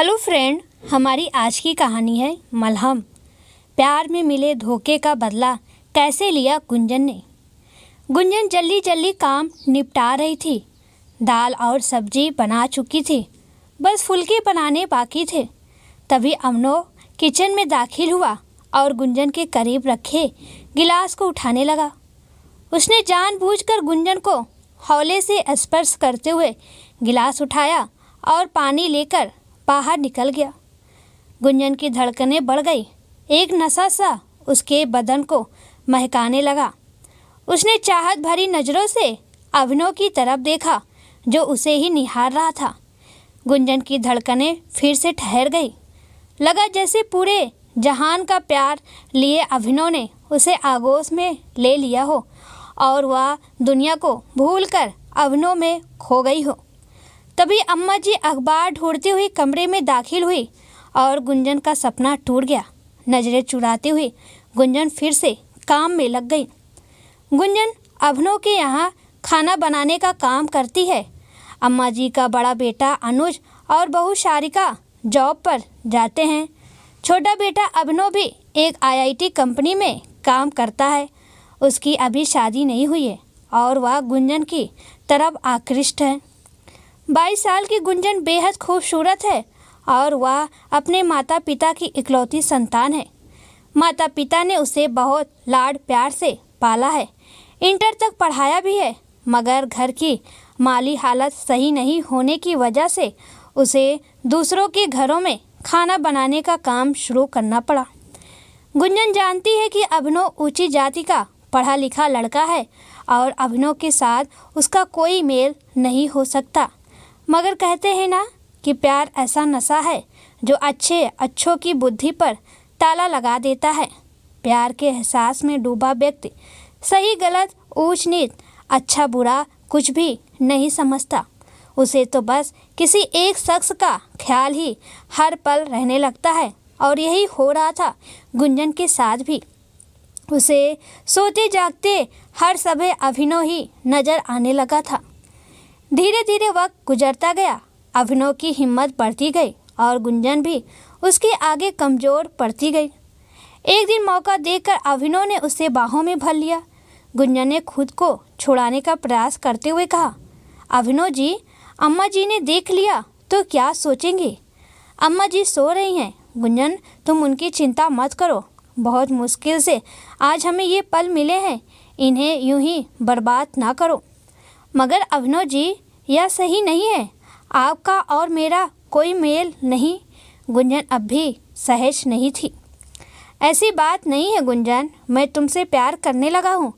Hello friend, हमारी आज की कहानी है मलहम। प्यार में मिले धोखे का बदला कैसे लिया गुंजन ने। गुंजन जल्दी जल्दी काम निपटा रही थी। दाल और सब्जी बना चुकी थी, बस फुलके बनाने बाकी थे। तभी अमनो किचन में दाखिल हुआ और गुंजन के करीब रखे गिलास को उठाने लगा। उसने जानबूझकर गुंजन को हौले से स्पर्श करते हुए गिलास उठाया और पानी लेकर बाहर निकल गया। गुंजन की धड़कनें बढ़ गई। एक नशा सा उसके बदन को महकाने लगा। उसने चाहत भरी नज़रों से अभिनव की तरफ देखा जो उसे ही निहार रहा था। गुंजन की धड़कनें फिर से ठहर गई। लगा जैसे पूरे जहान का प्यार लिए अभिनव ने उसे आगोश में ले लिया हो और वह दुनिया को भूलकर अभिनव में खो गई हो। तभी अम्मा जी अखबार ढूंढती हुई कमरे में दाखिल हुई और गुंजन का सपना टूट गया। नज़रें चुराती हुई गुंजन फिर से काम में लग गई। गुंजन अभिनव के यहाँ खाना बनाने का काम करती है। अम्मा जी का बड़ा बेटा अनुज और बहू शारिका जॉब पर जाते हैं। छोटा बेटा अभिनव भी एक आईआईटी कंपनी में काम करता है। उसकी अभी शादी नहीं हुई है और वह गुंजन की तरफ आकृष्ट है। 22 साल की गुंजन बेहद खूबसूरत है और वह अपने माता पिता की इकलौती संतान है। माता पिता ने उसे बहुत लाड प्यार से पाला है, इंटर तक पढ़ाया भी है, मगर घर की माली हालत सही नहीं होने की वजह से उसे दूसरों के घरों में खाना बनाने का काम शुरू करना पड़ा। गुंजन जानती है कि अभिनव ऊंची जाति का पढ़ा लिखा लड़का है और अभिनव के साथ उसका कोई मेल नहीं हो सकता, मगर कहते हैं ना कि प्यार ऐसा नशा है जो अच्छों की बुद्धि पर ताला लगा देता है। प्यार के एहसास में डूबा व्यक्ति सही गलत ऊंच नीच अच्छा बुरा कुछ भी नहीं समझता। उसे तो बस किसी एक शख्स का ख्याल ही हर पल रहने लगता है और यही हो रहा था गुंजन के साथ भी। उसे सोते जागते हर समय अभिनव ही नज़र आने लगा था। धीरे धीरे वक्त गुजरता गया। अभिनव की हिम्मत बढ़ती गई और गुंजन भी उसके आगे कमज़ोर पड़ती गई। एक दिन मौका देखकर अभिनव ने उसे बाहों में भर लिया। गुंजन ने खुद को छुड़ाने का प्रयास करते हुए कहा, अभिनव जी, अम्मा जी ने देख लिया तो क्या सोचेंगे? अम्मा जी सो रही हैं। गुंजन, तुम उनकी चिंता मत करो। बहुत मुश्किल से आज हमें ये पल मिले हैं, इन्हें यूं ही बर्बाद ना करो। मगर अभिनव जी, यह सही नहीं है। आपका और मेरा कोई मेल नहीं। गुंजन अब भी सहज नहीं थी। ऐसी बात नहीं है गुंजन, मैं तुमसे प्यार करने लगा हूँ।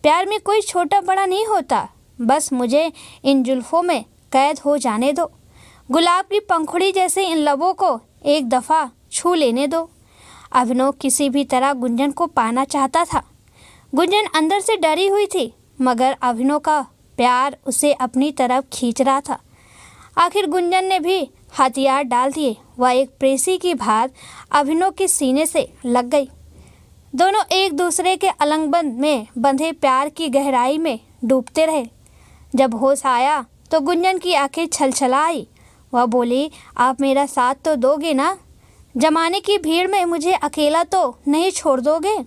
प्यार में कोई छोटा बड़ा नहीं होता। बस मुझे इन जुल्फ़ों में कैद हो जाने दो। गुलाब की पंखुड़ी जैसे इन लबों को एक दफ़ा छू लेने दो। अभिनव किसी भी तरह गुंजन को पाना चाहता था। गुंजन अंदर से डरी हुई थी, मगर अभिनव का प्यार उसे अपनी तरफ खींच रहा था। आखिर गुंजन ने भी हथियार डाल दिए। वह एक प्रेसी की भांति अभिनव के सीने से लग गई। दोनों एक दूसरे के अलंगबंध में बंधे प्यार की गहराई में डूबते रहे। जब होश आया तो गुंजन की आंखें छलछला आई। वह बोली, आप मेरा साथ तो दोगे ना? जमाने की भीड़ में मुझे अकेला तो नहीं छोड़ दोगे?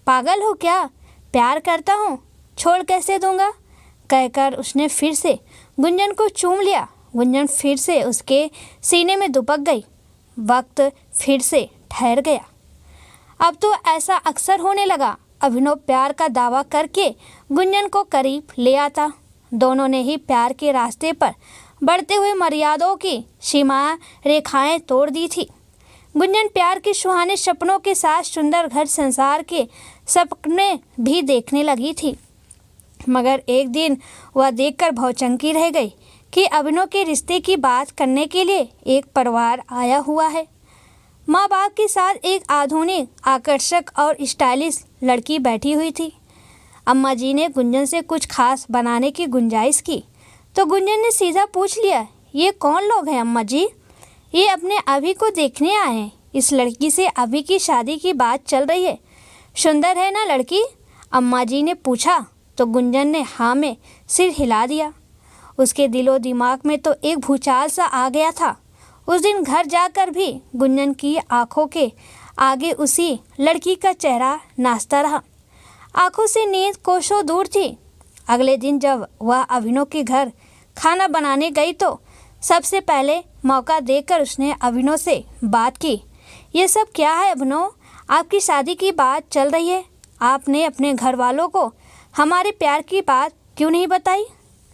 पागल हो क्या? प्यार करता हूँ, छोड़ कैसे दूंगा? कहकर उसने फिर से गुंजन को चूम लिया। गुंजन फिर से उसके सीने में दुबक गई। वक्त फिर से ठहर गया। अब तो ऐसा अक्सर होने लगा। अभिनव प्यार का दावा करके गुंजन को करीब ले आता। दोनों ने ही प्यार के रास्ते पर बढ़ते हुए मर्यादाओं की सीमा रेखाएं तोड़ दी थी। गुंजन प्यार के सुहाने सपनों के साथ सुंदर घर संसार के सपने भी देखने लगी थी। मगर एक दिन वह देखकर भौचक्की रह गई कि अभिनव के रिश्ते की बात करने के लिए एक परिवार आया हुआ है। माँ बाप के साथ एक आधुनिक, आकर्षक और स्टाइलिश लड़की बैठी हुई थी। अम्मा जी ने गुंजन से कुछ खास बनाने की गुंजाइश की तो गुंजन ने सीधा पूछ लिया, ये कौन लोग हैं अम्मा जी? ये अपने अभी को देखने आए हैं। इस लड़की से अभी की शादी की बात चल रही है। सुंदर है ना लड़की? अम्मा जी ने पूछा तो गुंजन ने हाँ में सिर हिला दिया। उसके दिलो दिमाग में तो एक भूचाल सा आ गया था। उस दिन घर जाकर भी गुंजन की आंखों के आगे उसी लड़की का चेहरा नाचता रहा। आंखों से नींद कोसों दूर थी। अगले दिन जब वह अभिनव के घर खाना बनाने गई तो सबसे पहले मौका देखकर उसने अभिनव से बात की। ये सब क्या है अभिनव? आपकी शादी की बात चल रही है, आपने अपने घर वालों को हमारे प्यार की बात क्यों नहीं बताई?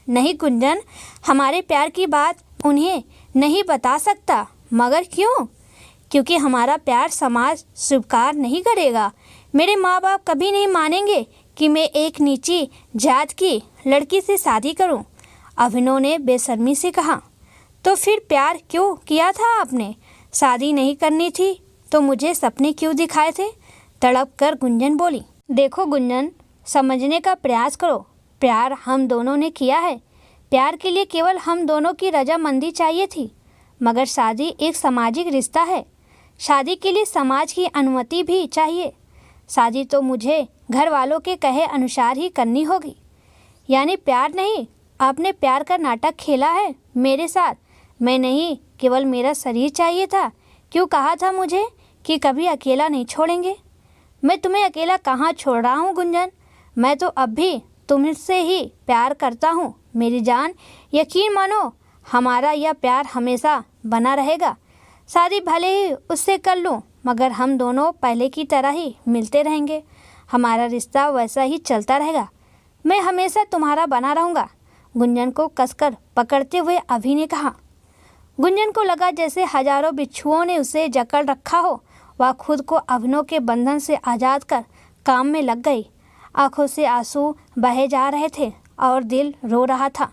नहीं गुंजन, हमारे प्यार की बात उन्हें नहीं बता सकता। मगर क्यों? क्योंकि हमारा प्यार समाज स्वीकार नहीं करेगा। मेरे माँ बाप कभी नहीं मानेंगे कि मैं एक नीची जात की लड़की से शादी करूं। अभिनव ने बेशर्मी से कहा। तो फिर प्यार क्यों किया था आपने? शादी नहीं करनी थी तो मुझे सपने क्यों दिखाए थे? तड़प कर गुंजन बोली। देखो गुंजन, समझने का प्रयास करो। प्यार हम दोनों ने किया है। प्यार के लिए केवल हम दोनों की रजामंदी चाहिए थी। मगर शादी एक सामाजिक रिश्ता है। शादी के लिए समाज की अनुमति भी चाहिए। शादी तो मुझे घर वालों के कहे अनुसार ही करनी होगी। यानी प्यार नहीं, आपने प्यार का नाटक खेला है मेरे साथ। मैं नहीं, केवल मेरा शरीर चाहिए था। क्यों कहा था मुझे कि कभी अकेला नहीं छोड़ेंगे? मैं तुम्हें अकेला कहाँ छोड़ रहा हूँ गुंजन। मैं तो अब भी तुमसे ही प्यार करता हूँ मेरी जान। यकीन मानो, हमारा यह प्यार हमेशा बना रहेगा। शादी भले ही उससे कर लूँ, मगर हम दोनों पहले की तरह ही मिलते रहेंगे। हमारा रिश्ता वैसा ही चलता रहेगा। मैं हमेशा तुम्हारा बना रहूँगा। गुंजन को कसकर पकड़ते हुए अभि ने कहा। गुंजन को लगा जैसे हजारों बिच्छुओं ने उसे जकड़ रखा हो। वह खुद को अभिनव के बंधन से आज़ाद कर काम में लग गई। आंखों से आंसू बहे जा रहे थे और दिल रो रहा था।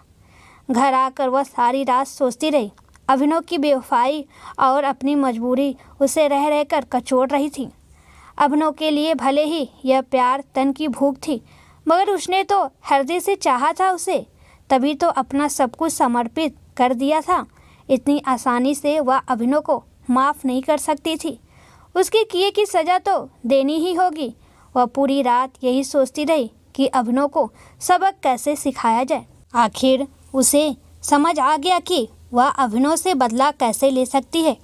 घर आकर वह सारी रात सोचती रही। अभिनव की बेवफाई और अपनी मजबूरी उसे रह रहकर कचोट रही थी। अभिनव के लिए भले ही यह प्यार तन की भूख थी, मगर उसने तो हृदय से चाहा था उसे, तभी तो अपना सब कुछ समर्पित कर दिया था। इतनी आसानी से वह अभिनव को माफ़ नहीं कर सकती थी। उसके किए की सज़ा तो देनी ही होगी। वह पूरी रात यही सोचती रही कि अभिनव को सबक कैसे सिखाया जाए। आखिर उसे समझ आ गया कि वह अभिनव से बदला कैसे ले सकती है।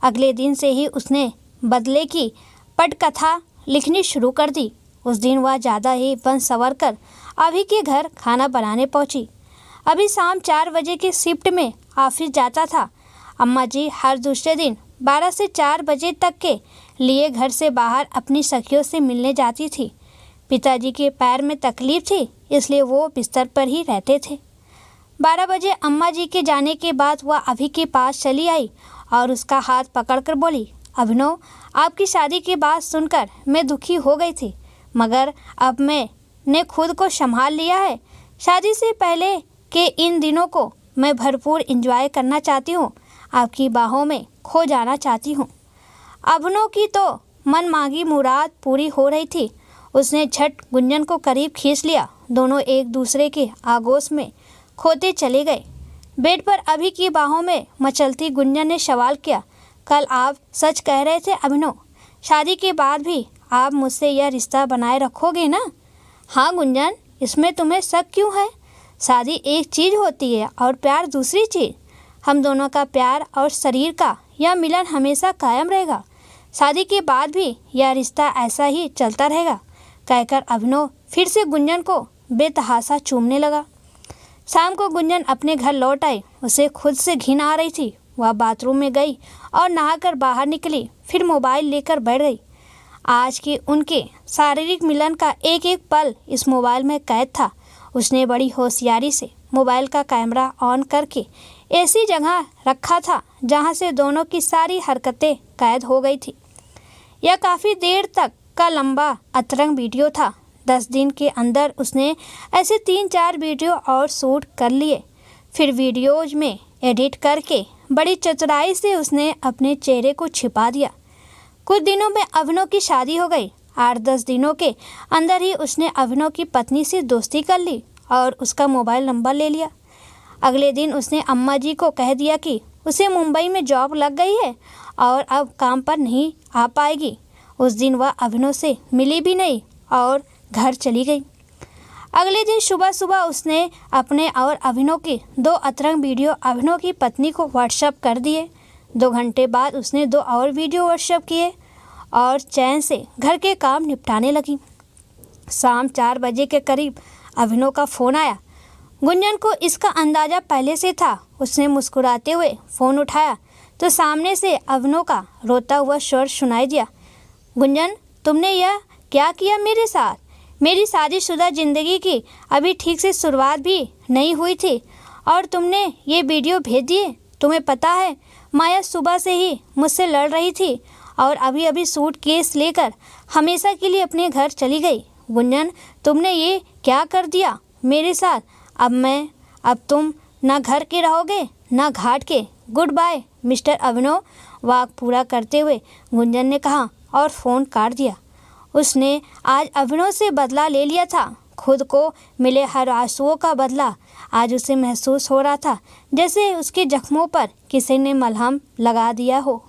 अगले दिन से ही उसने बदले की पटकथा लिखनी शुरू कर दी। उस दिन वह ज़्यादा ही बन संवर कर अभि के घर खाना बनाने पहुंची। अभी शाम 4 बजे की शिफ्ट में ऑफिस जाता था। अम्मा जी हर दूसरे दिन 12 से 4 बजे तक के लिए घर से बाहर अपनी सखियों से मिलने जाती थी। पिताजी के पैर में तकलीफ थी, इसलिए वो बिस्तर पर ही रहते थे। 12 बजे अम्मा जी के जाने के बाद वह अभि के पास चली आई और उसका हाथ पकड़कर बोली, अभिनव, आपकी शादी की बात सुनकर मैं दुखी हो गई थी, मगर अब मैंने खुद को संभाल लिया है। शादी से पहले के इन दिनों को मैं भरपूर एंजॉय करना चाहती हूँ। आपकी बाहों में खो जाना चाहती हूँ। अभिनव की तो मन मांगी मुराद पूरी हो रही थी। उसने झट गुंजन को करीब खींच लिया। दोनों एक दूसरे के आगोश में खोते चले गए। बेड पर अभि की बाहों में मचलती गुंजन ने सवाल किया, कल आप सच कह रहे थे अभिनव, शादी के बाद भी आप मुझसे यह रिश्ता बनाए रखोगे ना? हाँ गुंजन, इसमें तुम्हें शक क्यों है? शादी एक चीज़ होती है और प्यार दूसरी चीज़। हम दोनों का प्यार और शरीर का यह मिलन हमेशा कायम रहेगा। शादी के बाद भी यह रिश्ता ऐसा ही चलता रहेगा, कहकर अभिनव फिर से गुंजन को बेतहाशा चूमने लगा। शाम को गुंजन अपने घर लौट आई। उसे खुद से घिन आ रही थी। वह बाथरूम में गई और नहाकर बाहर निकली, फिर मोबाइल लेकर बैठ गई। आज के उनके शारीरिक मिलन का एक एक पल इस मोबाइल में कैद था। उसने बड़ी होशियारी से मोबाइल का कैमरा ऑन करके ऐसी जगह रखा था जहां से दोनों की सारी हरकतें कैद हो गई थी। यह काफ़ी देर तक का लंबा अतरंग वीडियो था। 10 दिन के अंदर उसने ऐसे 3-4 वीडियो और शूट कर लिए। फिर वीडियोज में एडिट करके बड़ी चतुराई से उसने अपने चेहरे को छिपा दिया। कुछ दिनों में अभिनव की शादी हो गई। 8-10 दिनों के अंदर ही उसने अभिनव की पत्नी से दोस्ती कर ली और उसका मोबाइल नंबर ले लिया। अगले दिन उसने अम्मा जी को कह दिया कि उसे मुंबई में जॉब लग गई है और अब काम पर नहीं आ पाएगी। उस दिन वह अभिनव से मिली भी नहीं और घर चली गई। अगले दिन सुबह सुबह उसने अपने और अभिनव के 2 अतरंग वीडियो अभिनव की पत्नी को व्हाट्सएप कर दिए। 2 घंटे बाद उसने 2 और वीडियो व्हाट्सएप किए और चैन से घर के काम निपटाने लगी। शाम 4 बजे के करीब अभिनव का फ़ोन आया। गुंजन को इसका अंदाज़ा पहले से था। उसने मुस्कुराते हुए फ़ोन उठाया तो सामने से अभिनव का रोता हुआ स्वर सुनाई दिया। गुंजन, तुमने यह क्या किया मेरे साथ? मेरी शादीशुदा ज़िंदगी की अभी ठीक से शुरुआत भी नहीं हुई थी और तुमने ये वीडियो भेज दिए। तुम्हें पता है माया सुबह से ही मुझसे लड़ रही थी और अभी अभी सूटकेस लेकर हमेशा के लिए अपने घर चली गई। गुंजन, तुमने ये क्या कर दिया मेरे साथ? अब तुम ना घर के रहोगे ना घाट के। गुड बाय मिस्टर अभिनव। वाक पूरा करते हुए गुंजन ने कहा और फ़ोन काट दिया। उसने आज अभिनव से बदला ले लिया था। खुद को मिले हर आंसुओं का बदला आज उसे महसूस हो रहा था, जैसे उसके जख्मों पर किसी ने मलहम लगा दिया हो।